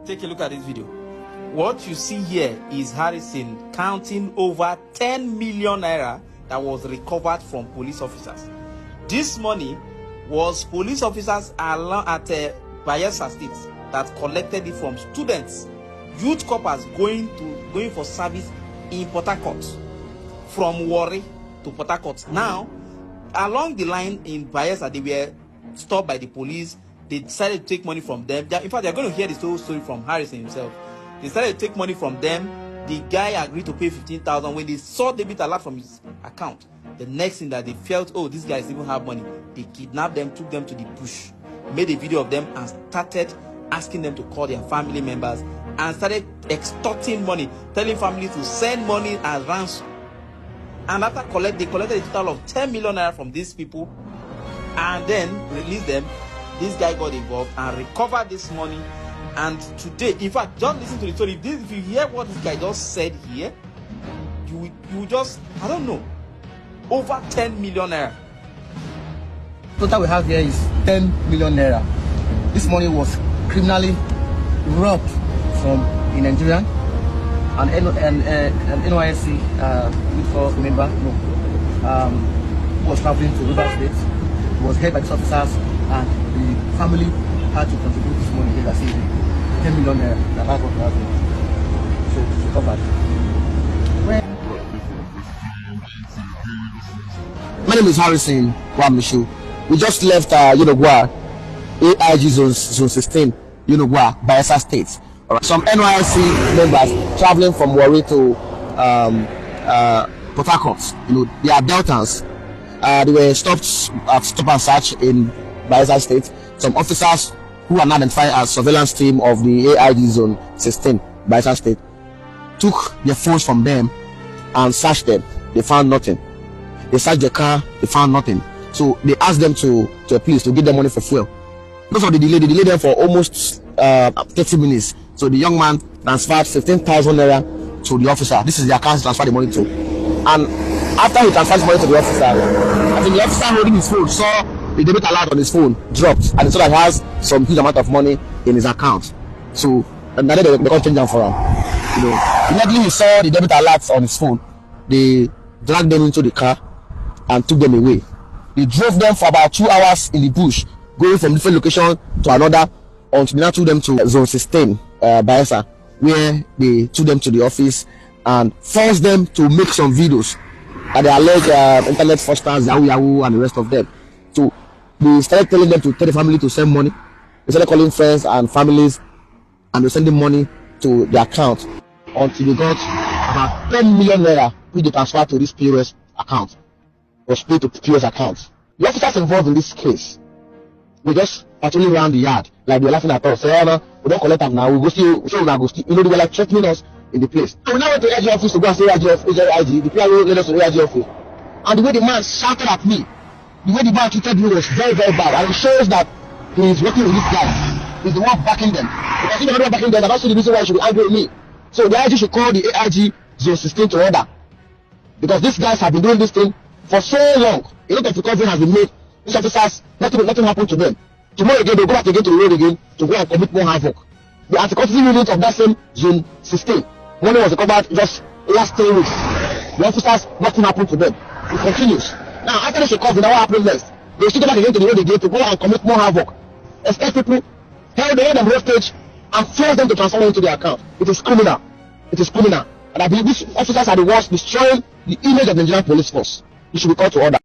Take a look at this video. What you see here is Harrison counting over 10 million naira that was recovered from police officers. This money was police officers at Bayelsa State that collected it from students, youth corpers going for service in Port Harcourt, from Warri to Port Harcourt. Now, along the line in Bayelsa, they were stopped by the police. They decided to take money from them. In fact, they're going to hear this whole story from Harrison himself. They decided to take money from them. The guy agreed to pay 15,000. When they saw debit alert from his account, the next thing that they felt, oh, these guys even have money, they kidnapped them, took them to the bush, made a video of them, and started asking them to call their family members, and started extorting money, telling families to send money as ransom. And after they collected a total of 10 million naira from these people, and then released them. This guy got involved and recovered this money. And today, in fact, just listen to the story. If you hear what this guy just said here, you just, I don't know, over 10 million naira. Total we have here is 10 million naira. This money was criminally robbed from a Nigerian, an NYSC youth corps member, who was traveling to Rivers State. He was held by these officers, and the family had to contribute this money here. That's 10 million naira. That's what we have here. So it's recovered. My name is Harrison Wamishu. We just left Unogwa, AIG Zone 16, Unogwa, Bayelsa State. Alright. Some NYSC members traveling from Warri to Port Harcourt. They are Deltans. They were stopped at stop and search in Bayelsa State. Some officers who are now identified as surveillance team of the AIG Zone 16, Bayelsa State, took their phones from them and searched them. They found nothing. They searched the car. They found nothing. So they asked them to appeal to give them money for fuel. Because of the delay, they delayed them for almost 30 minutes. So the young man transferred 15,000 naira to the officer. This is the account he transferred the money to. And after he transferred the money to the officer, I think the officer holding his phone saw the debit alert on his phone dropped, and he saw that he has some huge amount of money in his account. So and then they can't change them for him. Immediately he saw the debit alert on his phone, they dragged them into the car and took them away. They drove them for about 2 hours in the bush, going from different location to another, until they now took them to Zone 16, Bayelsa, where they took them to the office and forced them to make some videos that they alleged internet fraudsters, Yahoo, and the rest of them. So they started telling them to tell the family to send money. They started calling friends and families, and they sending money to their account until they got about 10 million naira, which they transferred to this POS account, was paid to POS accounts. The officers involved in this case, we just patrolling around the yard, like they were laughing at us. Say, oh, no, we don't collect them now. We go see, so we go see. They were like threatening us in the place. So we now went to AIG office to go and say AIG, the PRO led us to AIG office. And the way the man shouted at me, the way the man treated me was very, very bad. And it shows that he is working with these guys. He's the one backing them. Because if he's not backing them, I don't see the reason why he should be angry with me. So the AIG should call the AIG Zone 16 to order. Because these guys have been doing this thing for so long. A lot of recovery has been made. These officers, nothing happened to them. Tomorrow again, they'll go back again to the road again to go and commit more havoc. The anti-corruption unit of that same Zone 16, money was recovered just last 3 weeks. The officers, nothing happened to them. It continues. Now, after this recovery, now what happened next? They still go back again to the road again to go and commit more havoc. Escape people, held them hostage, and force them to transfer into their account. It is criminal. It is criminal. And I believe these officers are the ones destroying the image of the Nigerian police force. They should be called to order.